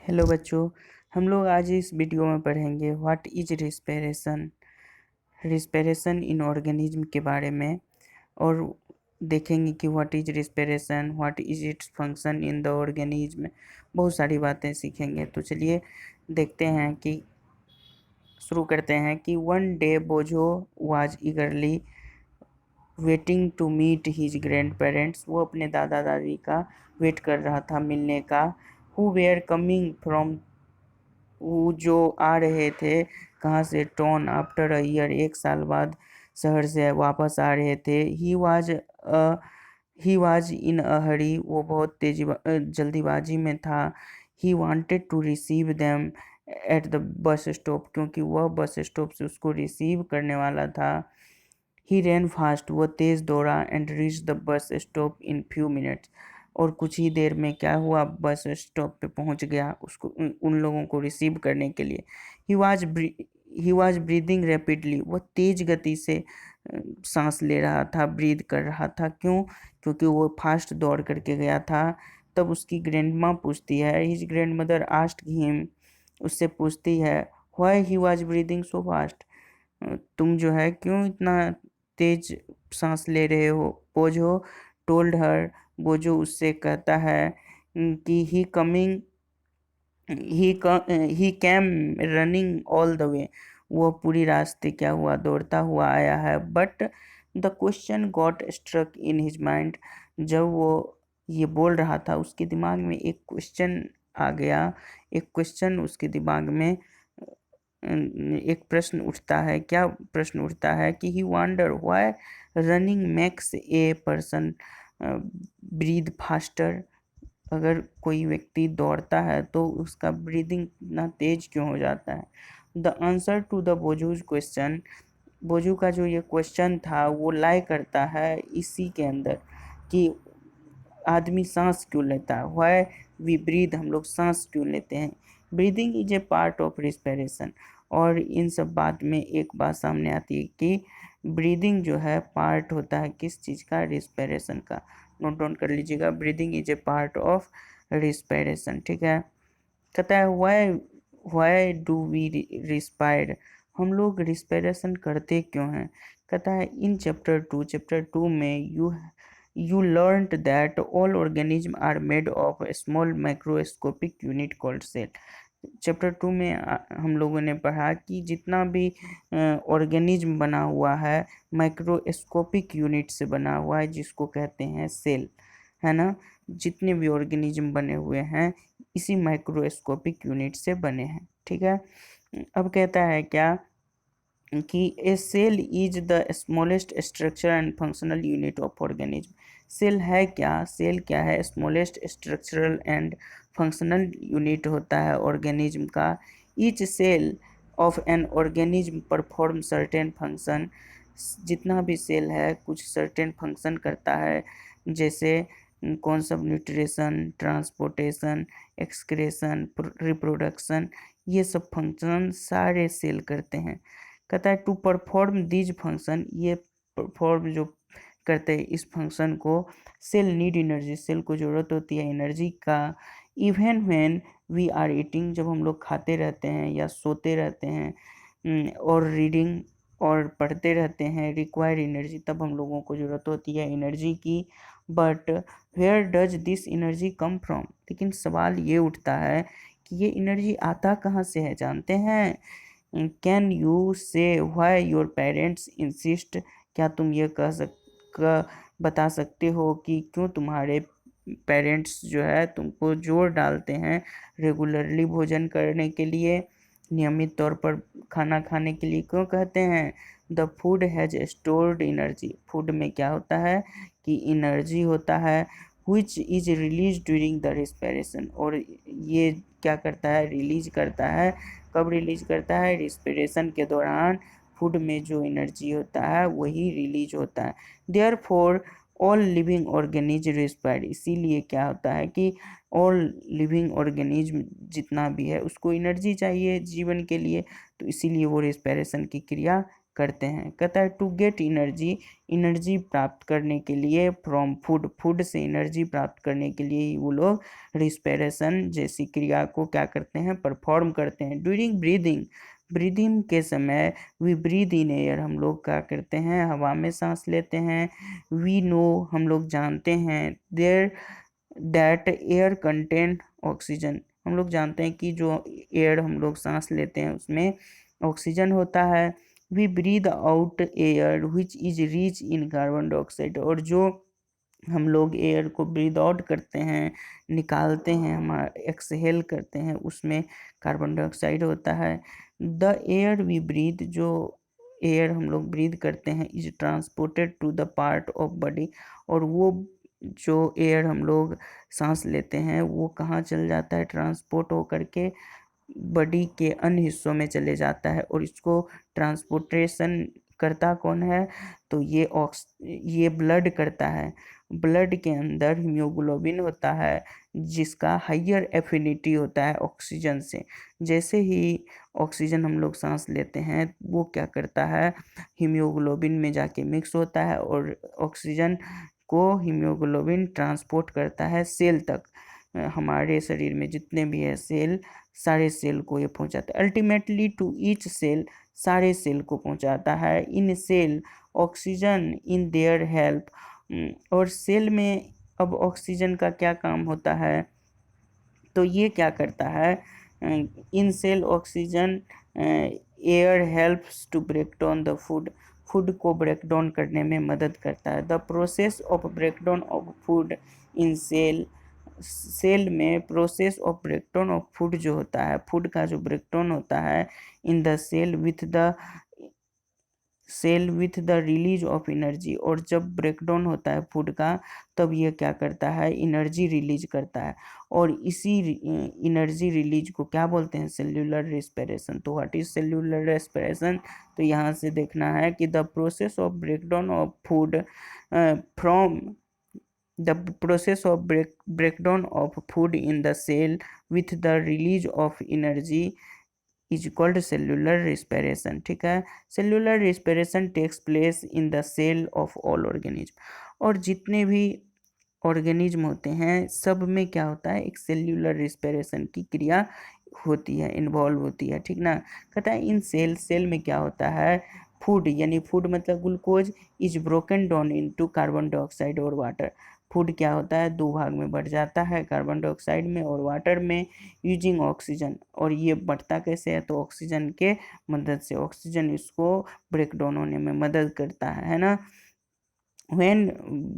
Hello बच्चों, हम लोग आज इस वीडियो में पढ़ेंगे what is respiration respiration in organism के बारे में। और देखेंगे कि what is respiration, what is its function in the organism. बहुत सारी बातें सीखेंगे। तो चलिए देखते हैं कि शुरू करते हैं कि one day Boojho was eagerly waiting to meet his grandparents. वो अपने दादा दादी का वेट कर रहा था मिलने का। हु वेयर कमिंग फ्रॉम, वो जो आ रहे थे कहाँ से, टॉन आफ्टर अ ईयर, एक साल बाद शहर से वापस आ रहे थे। ही वाज इन अ हरी, वो बहुत जल्दीबाजी में था। He wanted to receive them at the bus stop, क्योंकि वह बस स्टॉप से उसको रिसीव करने वाला था। ही रैन फास्ट, वो तेज़ दौड़ा, and reach the bus stop in few minutes, और कुछ ही देर में क्या हुआ, बस स्टॉप पे पहुंच गया उसको उन लोगों को रिसीव करने के लिए। ही वाज ब्रीदिंग रैपिडली, वो तेज गति से सांस ले रहा था, ब्रीद कर रहा था। क्यों? क्योंकि वो फास्ट दौड़ करके गया था। तब उसकी ग्रैंडमा पूछती है, his grand mother asked him, उससे पूछती है, why he was breathing so fast, तुम जो है क्यों इतना तेज सांस ले रहे हो। बोझो टोल्ड हर, बोझो उससे कहता है कि he came running all the way, वो पूरी रास्ते क्या हुआ, दौड़ता हुआ आया है। But the question got struck in his mind, जब वो ये बोल रहा था उसके दिमाग में एक क्वेश्चन आ गया। एक क्वेश्चन उसके दिमाग में एक प्रश्न उठता है। क्या प्रश्न उठता है कि he wonder why running makes a person breathe faster, अगर कोई व्यक्ति दौड़ता है तो उसका ब्रीदिंग इतना तेज क्यों हो जाता है। The answer to the Boojho's question, Boojho का जो ये क्वेश्चन था वो लाई करता है इसी के अंदर कि आदमी सांस क्यों लेता है। वाई वी ब्रीद, हम लोग सांस क्यों लेते हैं। Breathing is a part of respiration. और इन सब बात में एक बात सामने आती है कि ब्रीदिंग जो है पार्ट होता है किस चीज़ का, रिस्पिरेशन का। नोट डाउन कर लीजिएगा, breathing is a part of respiration. ठीक है। कहता है why why do we respire, हम लोग रिस्पिरेशन करते क्यों हैं। कहता है इन चैप्टर 2 में you learned that all organisms are made of a small microscopic unit called cell। Chapter 2 में हम लोगों ने पढ़ा कि जितना भी ऑर्गेनिज्म बना हुआ है माइक्रोस्कोपिक यूनिट से बना हुआ है, जिसको कहते हैं सेल, है ना। जितने भी ऑर्गेनिज्म बने हुए हैं इसी माइक्रोस्कोपिक यूनिट से बने हैं। ठीक है। अब कहता है क्या कि a cell is the smallest structure and functional unit of organism. Cell है क्या, सेल क्या है, smallest structural and functional unit होता है ऑर्गेनिज्म का। Each cell of an organism perform certain function, जितना भी सेल है कुछ सर्टेन फंक्शन करता है, जैसे कौन सब, न्यूट्रिशन, ट्रांसपोर्टेशन, एक्सक्रेशन, रिप्रोडक्शन, ये सब फंक्शन सारे सेल करते हैं। कहता है टू परफॉर्म दीज फंक्शन, ये परफॉर्म जो करते हैं इस फंक्शन को, सेल नीड एनर्जी, सेल को ज़रूरत होती है एनर्जी का। Even when we are eating, जब हम लोग खाते रहते हैं या सोते रहते हैं, और रीडिंग और पढ़ते रहते हैं, रिक्वायर एनर्जी, तब हम लोगों को ज़रूरत होती है एनर्जी की। But where does this energy come from, लेकिन सवाल ये उठता है कि ये एनर्जी आता कहाँ से है, जानते हैं। कैन यू से व्हाई योर पेरेंट्स इंसिस्ट, क्या तुम ये बता सकते हो कि क्यों तुम्हारे पेरेंट्स जो है तुमको जोर डालते हैं रेगुलरली भोजन करने के लिए, नियमित तौर पर खाना खाने के लिए क्यों कहते हैं। The food has stored energy, food में क्या होता है कि एनर्जी होता है, which is release during the respiration, और ये क्या करता है, रिलीज करता है। कब रिलीज करता है, रिस्पिरेशन के दौरान फूड में जो एनर्जी होता है वही रिलीज होता है। Therefore all living organism respire, इसीलिए क्या होता है कि ऑल लिविंग ऑर्गेनिज्म जितना भी है उसको एनर्जी चाहिए जीवन के लिए, तो इसीलिए वो रिस्पिरेशन की क्रिया करते हैं। कहता है टू गेट एनर्जी, एनर्जी प्राप्त करने के लिए, फ्रॉम फूड, फूड से एनर्जी प्राप्त करने के लिए ही वो लोग रिस्पिरेशन जैसी क्रिया को क्या करते हैं, परफॉर्म करते हैं। ड्यूरिंग ब्रीदिंग, ब्रीदिंग के समय वी ब्रीद इन एयर, हम लोग क्या करते हैं, हवा में सांस लेते हैं। वी नो, हम लोग जानते हैं, there that air contain oxygen, हम लोग जानते हैं कि जो एयर हम लोग सांस लेते हैं उसमें ऑक्सीजन होता है। We breathe out air which is rich in carbon dioxide, और जो हम लोग एयर को ब्रीद आउट करते हैं, निकालते हैं, हमारा एक्सहेल करते हैं, उसमें कार्बन डाइऑक्साइड होता है। द एयर वी ब्रीद, जो एयर हम लोग ब्रीद करते हैं, is transported to the part of body, और वो जो एयर हम लोग सांस लेते हैं वो कहाँ चल जाता है, ट्रांसपोर्ट हो करके बॉडी के अन्य हिस्सों में चले जाता है। और इसको ट्रांसपोर्टेशन करता कौन है, तो ये ब्लड करता है। ब्लड के अंदर हीमोग्लोबिन होता है जिसका हाइयर एफिनिटी होता है ऑक्सीजन से। जैसे ही ऑक्सीजन हम लोग सांस लेते हैं वो क्या करता है, हीमोग्लोबिन में जाके मिक्स होता है और ऑक्सीजन को हीमोग्लोबिन ट्रांसपोर्ट करता है सेल तक। हमारे शरीर में जितने भी है सेल, सारे सेल को ये पहुंचाता है। अल्टीमेटली टू ईच सेल, सारे सेल को पहुंचाता है। In cell oxygen in their help, और सेल में अब ऑक्सीजन का क्या काम होता है, तो ये क्या करता है, in cell oxygen air helps to break down the food, food को ब्रेक डाउन करने में मदद करता है। The process of break down of food in cell, cell में process of breakdown of food जो होता है, फूड का जो ब्रेकडाउन होता है in the cell with the release of energy, और जब ब्रेकडाउन होता है फूड का तब ये क्या करता है, एनर्जी रिलीज करता है। और इसी एनर्जी रिलीज को क्या बोलते हैं, सेल्यूलर रेस्पिरेशन। तो व्हाट इज सेल्यूलर रेस्पिरेशन, तो यहाँ से देखना है कि the process of breakdown of food from the process of breakdown of food in the cell with the release of energy is called cellular respiration। ठीक है, cellular respiration takes place in the cell of all organism, और जितने भी organism होते हैं सब में क्या होता है, एक सेल्यूलर रिस्पिरेशन की क्रिया होती है, इन्वॉल्व होती है। ठीक ना, कहता है इन सेल, सेल में क्या होता है, फूड, यानी फूड मतलब glucose is broken down into carbon dioxide और वाटर। फूड क्या होता है, दो भाग में बढ़ जाता है, कार्बन डाइऑक्साइड में और वाटर में, यूजिंग ऑक्सीजन। और ये बढ़ता कैसे है, तो ऑक्सीजन के मदद से, ऑक्सीजन इसको ब्रेक डाउन होने में मदद करता है ना। when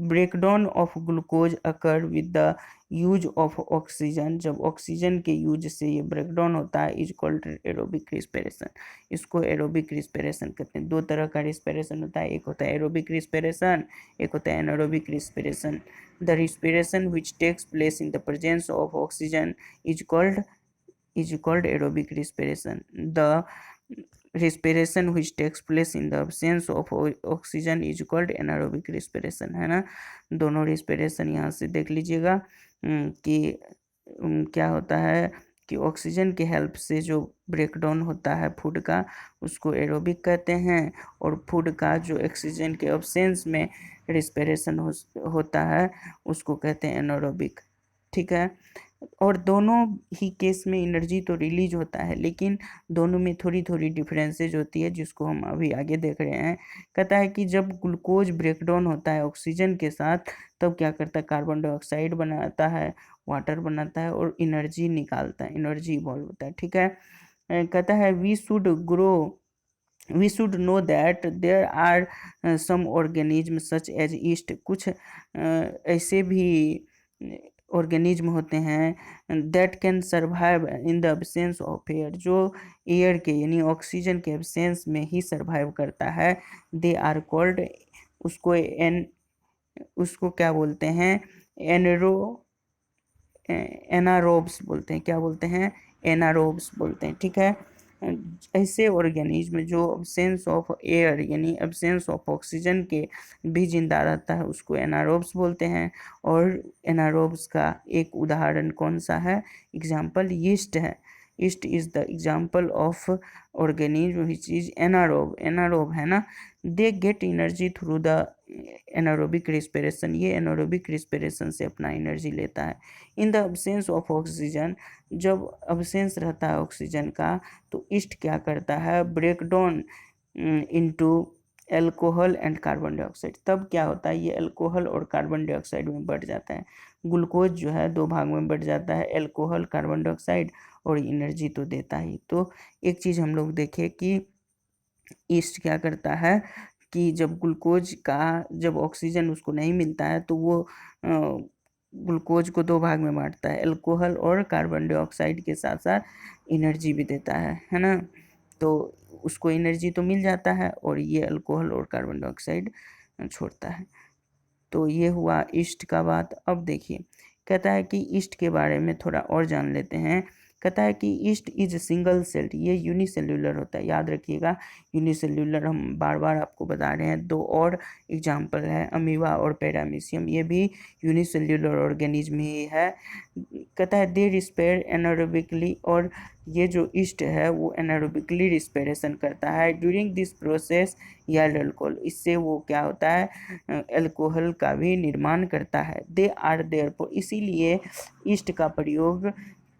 breakdown of glucose occur with the use of oxygen, जब ऑक्सीजन के यूज से ये ब्रेकडाउन होता है, इज कॉल्ड एरोबिक रिस्पिरेशन। इसको एरोबिक रिस्पिरेशन कहते हैं। दो तरह का रिस्पिरेशन होता है, एक होता है एरोबिक रिस्पिरेशन, एक होता है anaerobic respiration. The respiration which takes place in the presence of oxygen is called aerobic respiration. The respiration which takes place in the absence of oxygen is called anaerobic respiration, है ना। दोनों respiration यहाँ से देख लीजिएगा कि क्या होता है कि ऑक्सीजन के हेल्प से जो ब्रेकडाउन होता है फूड का उसको एरोबिक कहते हैं, और फूड का जो ऑक्सीजन के अब्सेंस में रिस्पिरेशन होता है उसको कहते हैं एनारोबिक। ठीक है, और दोनों ही केस में एनर्जी तो रिलीज होता है, लेकिन दोनों में थोड़ी थोड़ी डिफरेंसेज होती है जिसको हम अभी आगे देख रहे हैं। कहता है कि जब ग्लूकोज ब्रेकडाउन होता है ऑक्सीजन के साथ तब क्या करता है, कार्बन डाइऑक्साइड बनाता है, वाटर बनाता है और एनर्जी निकालता है, एनर्जी इवॉल्व होता है। ठीक है, कहता है we should know that there are some organism such as yeast, कुछ ऐसे भी ऑर्गेनिज्म होते हैं that can survive in the absence of air, जो एयर के यानी ऑक्सीजन के एब्सेंस में ही सर्वाइव करता है। दे आर कॉल्ड, उसको क्या बोलते हैं, एनारोब्स बोलते हैं। क्या बोलते हैं, एनारोब्स बोलते हैं। ठीक है, ऐसे ऑर्गेनिज्म जो एब्सेंस ऑफ एयर यानी एब्सेंस ऑफ ऑक्सीजन के भी जिंदा रहता है उसको एनारोब्स बोलते हैं। और एनारोब्स का एक उदाहरण कौन सा है, एग्जाम्पल यीस्ट है। Yeast is the example of organism which is anaerobe, anaerobe है ना, they get energy through the anaerobic respiration, ये एनारोबिक रिस्पिरेशन से अपना एनर्जी लेता है। In the absence of oxygen, जब अब्सेंस रहता है ऑक्सीजन का तो ईस्ट क्या करता है, break down into alcohol and carbon dioxide, तब क्या होता है ये अल्कोहल और कार्बन डाइऑक्साइड में बढ़ जाता है। ग्लूकोज जो है दो भाग में बढ़ जाता है, एल्कोहल कार्बन डाइऑक्साइड, और एनर्जी तो देता ही। तो एक चीज़ हम लोग देखें कि ईस्ट क्या करता है कि जब ग्लूकोज का, जब ऑक्सीजन उसको नहीं मिलता है तो वो ग्लूकोज को दो भाग में बांटता है, अल्कोहल और कार्बन डाइऑक्साइड के साथ साथ एनर्जी भी देता है ना। तो उसको एनर्जी तो मिल जाता है और ये अल्कोहल और कार्बन डाइऑक्साइड छोड़ता है। तो ये हुआ ईस्ट का बात। अब देखिए कहता है कि ईस्ट के बारे में थोड़ा और जान लेते हैं। कहता है कि ईस्ट इज सिंगल सेल्ड, ये यूनिसेल्यूलर होता है, याद रखिएगा यूनिसेल्यूलर हम बार बार आपको बता रहे हैं। दो और एग्जाम्पल है अमीबा और पैरामीशियम, ये भी यूनिसेल्यूलर ऑर्गेनिज्म ही है। कहता है दे रिस्पेयर एनारोबिकली, और ये जो ईस्ट है वो एनारोबिकली रिस्पिरेशन करता है during this process yard alcohol, इससे वो क्या होता है अल्कोहल का भी निर्माण करता है। दे आर देयरफॉर, इसीलिए ईस्ट का प्रयोग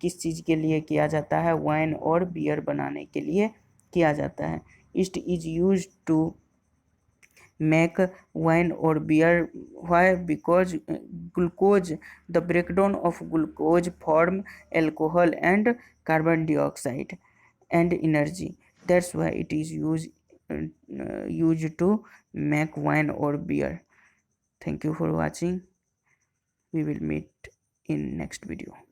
किस चीज़ के लिए किया जाता है, वाइन और बियर बनाने के लिए किया जाता है। Yeast is use to make wine or beer. Why? Because glucose, the breakdown of glucose form alcohol and carbon dioxide and energy. That's why it is used to make wine or beer. Thank you for watching. We will meet in next video.